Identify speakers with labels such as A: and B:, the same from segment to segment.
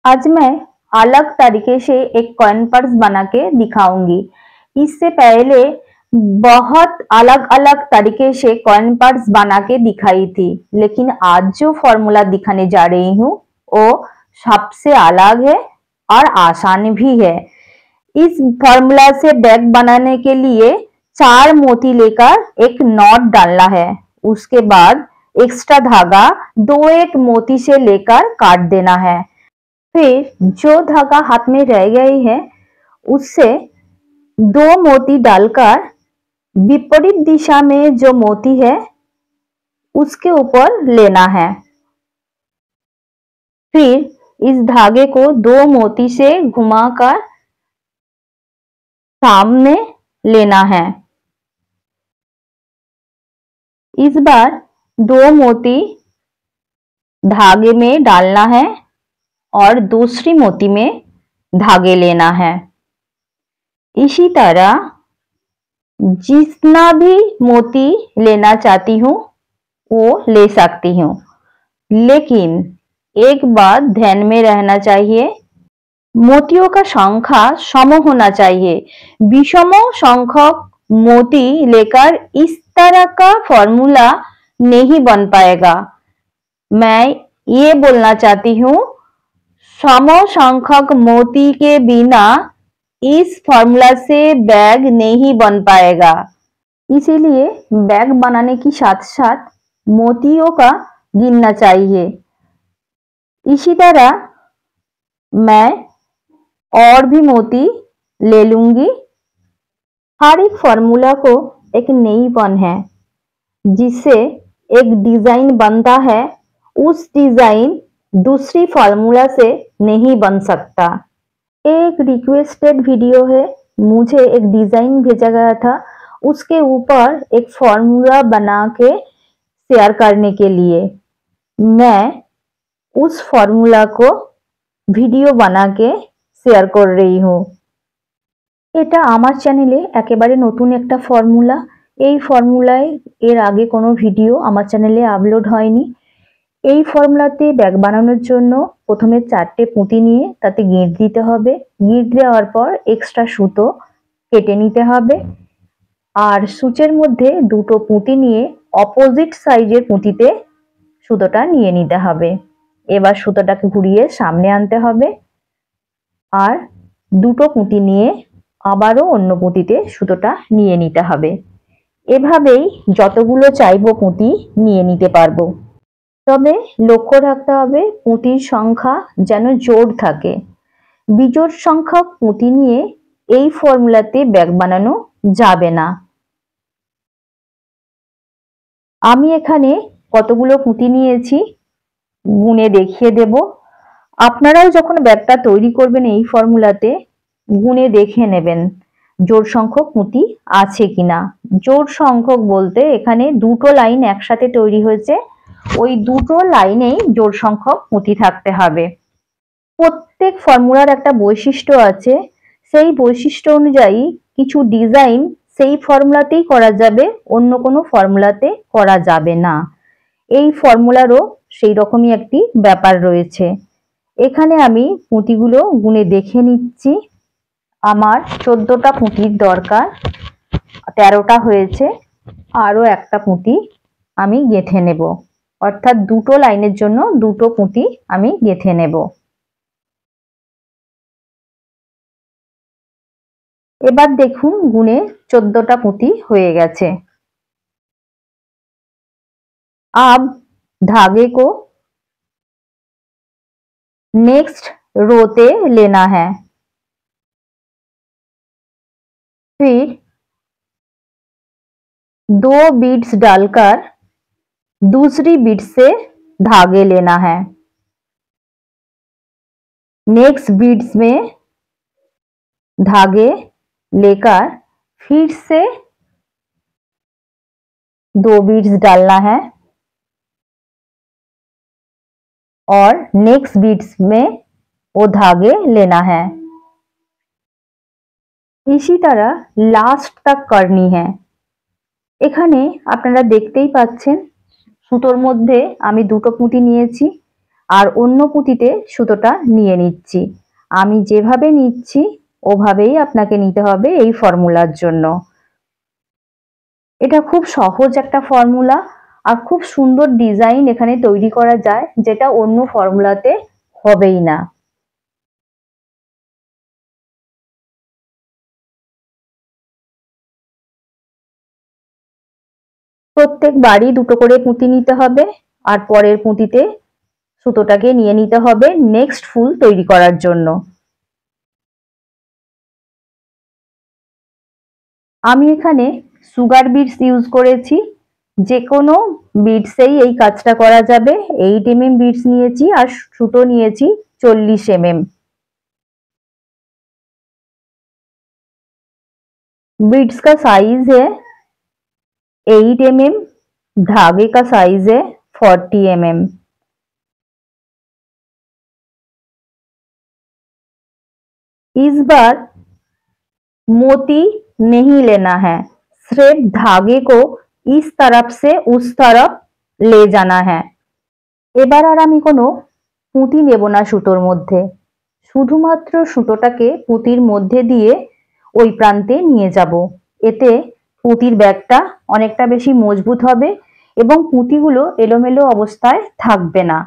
A: आज मैं अलग तरीके से एक कॉइन पर्स बना के दिखाऊंगी। इससे पहले बहुत अलग अलग तरीके से कॉइन पर्स बना के दिखाई थी, लेकिन आज जो फॉर्मूला दिखाने जा रही हूँ वो सबसे अलग है और आसान भी है। इस फॉर्मूला से बैग बनाने के लिए 4 मोती लेकर एक नॉट डालना है। उसके बाद एक्स्ट्रा धागा 2-1 मोती से लेकर काट देना है। फिर जो धागा हाथ में रह गई है उससे 2 मोती डालकर विपरीत दिशा में जो मोती है उसके ऊपर लेना है। फिर इस धागे को 2 मोती से घुमाकर सामने लेना है। इस बार 2 मोती धागे में डालना है और दूसरी मोती में धागे लेना है। इसी तरह जितना भी मोती लेना चाहती हूँ वो ले सकती हूँ, लेकिन एक बात ध्यान में रहना चाहिए, मोतियों का संख्या सम होना चाहिए। विषम संख्यक मोती लेकर इस तरह का फॉर्मूला नहीं बन पाएगा। मैं ये बोलना चाहती हूँ, सम संख्यक मोती के बिना इस फॉर्मूला से बैग नहीं बन पाएगा। इसीलिए बैग बनाने के साथ साथ मोतियों का गिनना चाहिए। इसी तरह मैं और भी मोती ले लूंगी। हर एक फॉर्मूला को एक नईपन है, जिससे एक डिजाइन बनता है। उस डिजाइन दूसरी फॉर्मूला से नहीं बन सकता। एक रिक्वेस्टेड वीडियो है, मुझे एक डिजाइन भेजा गया था, उसके ऊपर एक फॉर्मूला बना के शेयर करने के लिए मैं उस फॉर्मूला को ভিডিও বানাকে শেয়ার করে रही हूँ। এটা আমার চ্যানেলে একেবারে নতুন একটা ফর্মুলা। এই ফর্মুলায় এর আগে কোনো ভিডিও আমার চ্যানেলে আপলোড হয়নি। এই ফর্মুলাতে ব্যাগ বানানোর জন্য প্রথমে 4টে পুঁতি নিয়ে তাতে গিঁট দিতে হবে। গিঁট দেওয়ার পর এক্সট্রা সুতো কেটে নিতে হবে আর সূচের মধ্যে 2টো পুঁতি নিয়ে অপোজিট সাইজের পুঁতিতে সুতোটা নিয়ে নিতে হবে। এবার সুতোটাকে ঘুরিয়ে সামনে আনতে হবে আর 2টো পুঁতি নিয়ে আবারও অন্য পুঁতিতে সুতোটা নিয়ে নিতে হবে। এভাবেই যতগুলো চাইবো পুঁতি নিয়ে নিতে পারবো। তবে লক্ষ্য রাখতে হবে পুঁতির সংখ্যা যেন জোড় থাকে। বিজোড় সংখ্যক পুঁতি নিয়ে এই ফর্মুলাতে ব্যাগ বানানো যাবে না। আমি এখানে কতগুলো পুঁতি নিয়েছি গুনে দেখিয়ে দেব। আপনারাও যখন ব্যাগটা তৈরি করবেন এই ফর্মুলাতে গুনে দেখে নেবেন জোড় সংখ্যক পুঁতি আছে কিনা। জোড় সংখ্যক বলতে এখানে 2টো লাইন একসাথে তৈরি হয়েছে, ওই 2টো লাইনেই জোড় সংখ্যক পুঁতি থাকতে হবে। প্রত্যেক ফর্মুলার একটা বৈশিষ্ট্য আছে, সেই বৈশিষ্ট্য অনুযায়ী কিছু ডিজাইন সেই ফর্মুলাতেই করা যাবে, অন্য কোনো ফর্মুলাতে করা যাবে না। এই ফর্মুলারও সেই রকমই একটি ব্যাপার রয়েছে। এখানে আমি পুঁতিগুলো গুনে দেখে নিচ্ছি। আমার 14টা পুঁতির দরকার, 13টা হয়েছে। আরো একটা পুঁতি আমি গেঁথে নেব, অর্থাৎ 2টো লাইনের জন্য 2টো পুঁতি আমি গেঁথে নেব। এবার দেখুন গুনে 14টা পুঁতি হয়ে গেছে। अब धागे को नेक्स्ट रोते लेना है। फिर 2 बीड्स डालकर दूसरी बीड से धागे लेना है। नेक्स्ट बीड्स में धागे लेकर फिर से 2 बीड्स डालना है और नेक्स्ट बीड्स में वो धागे लेना है। इसी तरह लास्ट तक करनी है। এখানে আপনারা দেখতেই পাচ্ছেন সুতোর মধ্যে আমি 2টো পুঁতি নিয়েছি আর অন্য পুঁতিতে সুতোটা নিয়ে নিচ্ছি। আমি যেভাবে নিচ্ছি ওভাবেই আপনাকে নিতে হবে এই ফর্মুলার জন্য। এটা খুব সহজ একটা ফর্মুলা আর খুব সুন্দর ডিজাইন এখানে তৈরি করা যায়, যেটা অন্য ফর্মুলাতে হবেই না। প্রত্যেক বারই দুটো করে পুঁতি নিতে হবে আর পরের পুঁতিতে সুতোটাকে নিয়ে নিতে হবে নেক্সট ফুল তৈরি করার জন্য। আমি এখানে সুগার বিডস ইউজ করেছি, যে কোনো বিডসেই এই কাজটা করা যাবে। 8 mm বিডস নিয়েছি আর সুতো নিয়েছি 40 mm। बीड्स का साइज है 8 mm, धागे का साइज है 40 mm। इस बार मोती नहीं लेना है, सिर्फ धागे को इस तरफ से उस तरफ ले जाना है। এবার আর আমি কোনো পুঁতি নেব না সুতোর মধ্যে, শুধুমাত্র সুতোটাকে পুঁতির মধ্যে দিয়ে ওই প্রান্তে নিয়ে যাব। এতে পুঁতির ব্যাগটা অনেকটা বেশি মজবুত হবে এবং পুঁতিগুলো এলোমেলো অবস্থায় থাকবে না।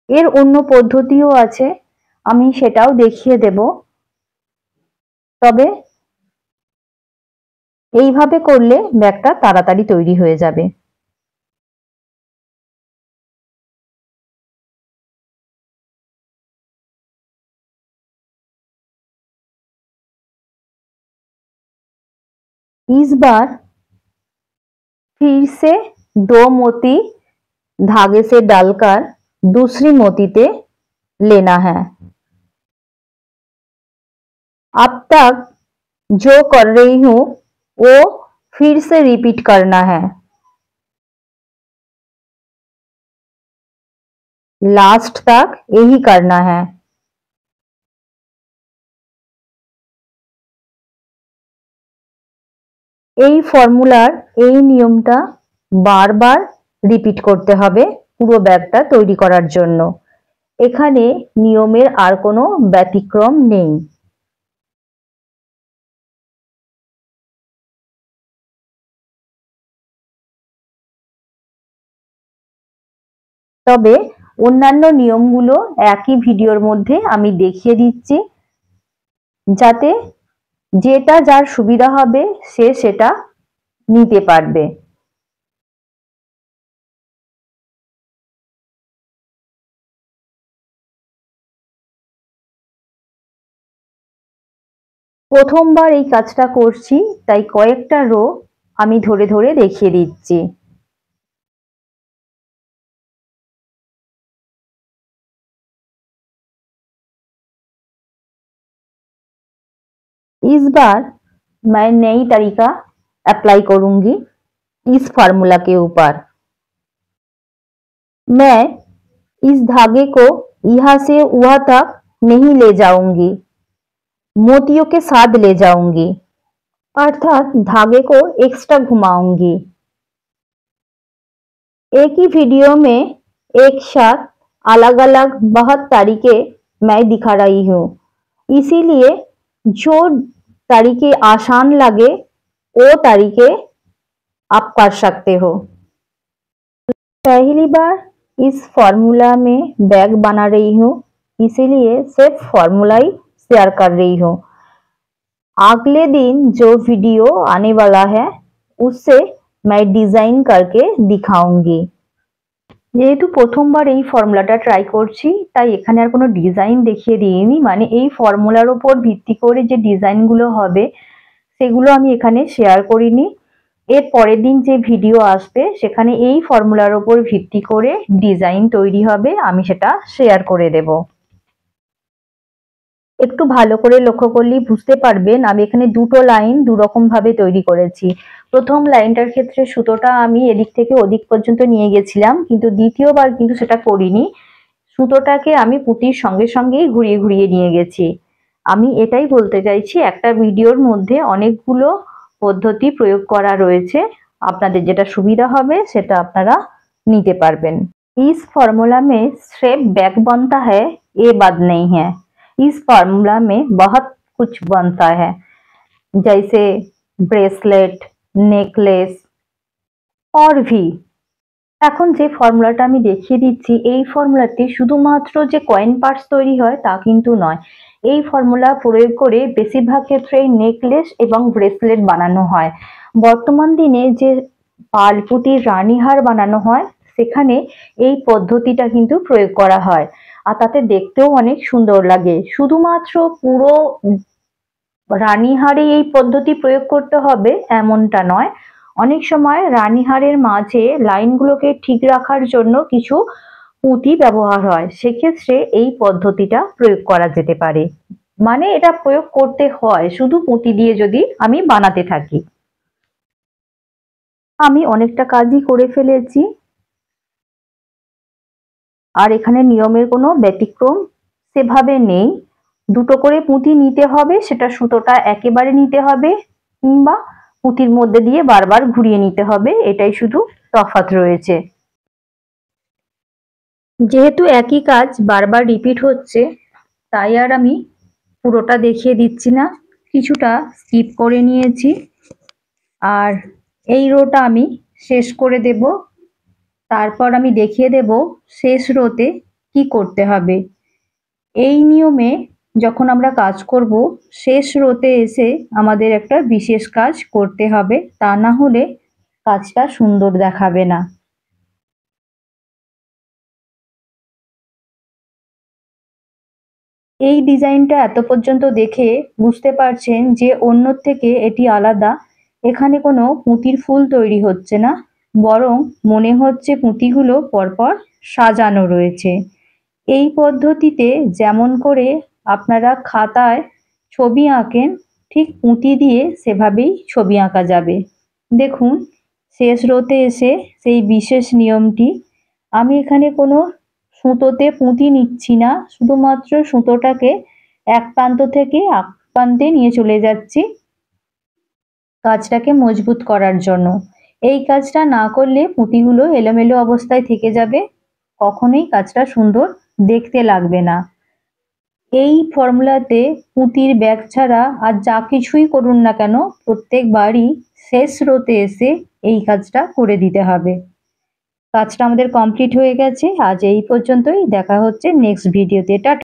A: এর অন্য পদ্ধতিও আছে, আমি সেটাও দেখিয়ে দেব, তবে এইভাবে করলে ব্যাগটা তাড়াতাড়ি তৈরি হয়ে যাবে। इस बार फिर से 2 मोती धागे से डालकर दूसरी मोतीते लेना है। अब तक जो कर रही हूं वो फिर से रिपीट करना है। लास्ट तक यही करना है। এই ফর্মুলার এই নিয়মটা বারবার রিপিট করতে হবে পুরো ব্যাগটা তৈরি করার জন্য। এখানে নিয়মের আর কোনো ব্যতিক্রম নেই। তবে অন্যান্য নিয়মগুলো একই ভিডিওর মধ্যে আমি দেখিয়ে দিচ্ছি, যাতে যেটা যার সুবিধা হবে সে সেটা নিতে পারবে। প্রথমবার এই কাজটা করছি, তাই কয়েকটা রো আমি ধরে ধরে দেখিয়ে দিচ্ছি। इस बार मैं नई तरीका अप्लाई करूंगी इस फार्मूला के ऊपर। मैं इस धागे को यहाँ से वहां तक नहीं ले जाऊंगी, मोतियों के साथ ले जाऊंगी, अर्थात धागे को एक्स्ट्रा घुमाऊंगी। एक ही वीडियो में एक साथ अलग अलग बहुत तरीके मैं दिखा रही हूँ, इसीलिए जो तरीके आसान लगे वो तरीके आप कर सकते हो। पहली बार इस फॉर्मूला में बैग बना रही हूँ, इसीलिए सिर्फ फॉर्मूला ही शेयर कर रही हूँ। अगले दिन जो वीडियो आने वाला है उससे मैं डिजाइन करके दिखाऊंगी। যেহেতু প্রথমবার এই ফর্মুলাটা ট্রাই করছি, তাই এখানে আর কোনো ডিজাইন দেখিয়ে দিইনি, মানে এই ফর্মুলার উপর ভিত্তি করে যে ডিজাইনগুলো হবে সেগুলো আমি এখানে শেয়ার করিনি। এর পরের দিন যে ভিডিও আসবে সেখানে এই ফর্মুলার উপর ভিত্তি করে ডিজাইন তৈরি হবে, আমি সেটা শেয়ার করে দেব। একটু ভালো করে লক্ষ্য করলেই বুঝতে পারবেন আমি এখানে দুটো লাইন দুরকম ভাবে তৈরি করেছি। প্রথম লাইনটার ক্ষেত্রে সুতোটা আমি এদিক থেকে ওদিক পর্যন্ত নিয়ে গেছিলাম, কিন্তু দ্বিতীয়বার কিন্তু সেটা করিনি, সুতোটাকে আমি পুঁতির সঙ্গে সঙ্গেই ঘুরিয়ে ঘুরিয়ে নিয়ে গেছি। আমি এটাই বলতে চাইছি, একটা ভিডিওর মধ্যে অনেকগুলো পদ্ধতি প্রয়োগ করা রয়েছে আপনাদের যেটা সুবিधा হবে সেটা আপনারা নিতে পারবেন। इस फॉर्मूला में सिर्फ बैग बनता है ये बात नहीं है, इस फॉर्मूला में बहुत कुछ बनता है, जैसे ब्रेसलेट, नेकलेस और भी। এখন যে ফর্মুলাটা আমি দেখিয়ে দিচ্ছি এই ফর্মুলাতে শুধুমাত্র যে কয়েন পার্টস তৈরি হয় তা কিন্তু নয়, এই ফর্মুলা প্রয়োগ করে বেশিরভাগ ক্ষেত্রেই নেকলেস এবং ব্রেসলেট বানানো হয়। বর্তমান দিনে যে পালপুতির রানীহার বানানো হয় সেখানে এই পদ্ধতিটা কিন্তু প্রয়োগ করা হয়, আর তাতে দেখতেও অনেক সুন্দর লাগে। শুধুমাত্র পুরো রানীহারে এই পদ্ধতি প্রয়োগ করতে হবে এমনটা নয়, অনেক সময় রানীহারের মাঝে লাইনগুলোকে ঠিক রাখার জন্য কিছু পুঁতি ব্যবহার হয়, সেক্ষেত্রে এই পদ্ধতিটা প্রয়োগ করা যেতে পারে। মানে এটা প্রয়োগ করতে হয় শুধু পুঁতি দিয়ে যদি আমি বানাতে থাকি। আমি অনেকটা কাজই করে ফেলেছি, আর এখানে নিয়মের কোনো ব্যতিক্রম সেভাবে নেই। দুটো করে পুঁতি নিতে হবে, সেটা সুতোটা একেবারে নিতে হবে কিংবা পুঁতির মধ্যে দিয়ে বারবার ঘুরিয়ে নিতে হবে, এটাই শুধু তফাৎ রয়েছে। যেহেতু একই কাজ বারবার রিপিট হচ্ছে তাই আর আমি পুরোটা দেখিয়ে দিচ্ছি না, কিছুটা স্কিপ করে নিয়েছি। আর এই রোটা আমি শেষ করে দেব, তারপর আমি দেখিয়ে দেব শেষ রোতে কি করতে হবে। এই নিয়মে যখন আমরা কাজ করব শেষ রোতে এসে আমাদের একটা বিশেষ কাজ করতে হবে, তা না হলে কাজটা সুন্দর দেখাবে না। এই ডিজাইনটা এত পর্যন্ত দেখে বুঝতে পারছেন যে অন্যর থেকে এটি আলাদা। এখানে কোনো পুঁতির ফুল তৈরি হচ্ছে না, বরং মনে হচ্ছে পুঁতিগুলো পরপর সাজানো রয়েছে। এই পদ্ধতিতে যেমন করে আপনারা খাতায় ছবি আঁকেন ঠিক পুঁতি দিয়ে সেভাবেই ছবি আঁকা যাবে। দেখুন শেষ রোতে এসে সেই বিশেষ নিয়মটি, আমি এখানে কোনো সুতোতে পুঁতি নিচ্ছি না, শুধুমাত্র সুতোটাকে এক প্রান্ত থেকে এক প্রান্তে নিয়ে চলে যাচ্ছি কাজটাকে মজবুত করার জন্য। এই কাজটা না করলে পুঁতিগুলো এলোমেলো অবস্থায় থেকে যাবে, কখনোই কাজটা সুন্দর দেখতে লাগবে না। এই ফর্মুলাতে পুঁতির ব্যাগ ছাড়া আর যা কিছুই করুন না কেন প্রত্যেকবারই শেষ রোতে এসে এই কাজটা করে দিতে হবে। কাজটা আমাদের কমপ্লিট হয়ে গেছে, আজ এই পর্যন্তই, দেখা হচ্ছে নেক্সট ভিডিওতে। টাটা।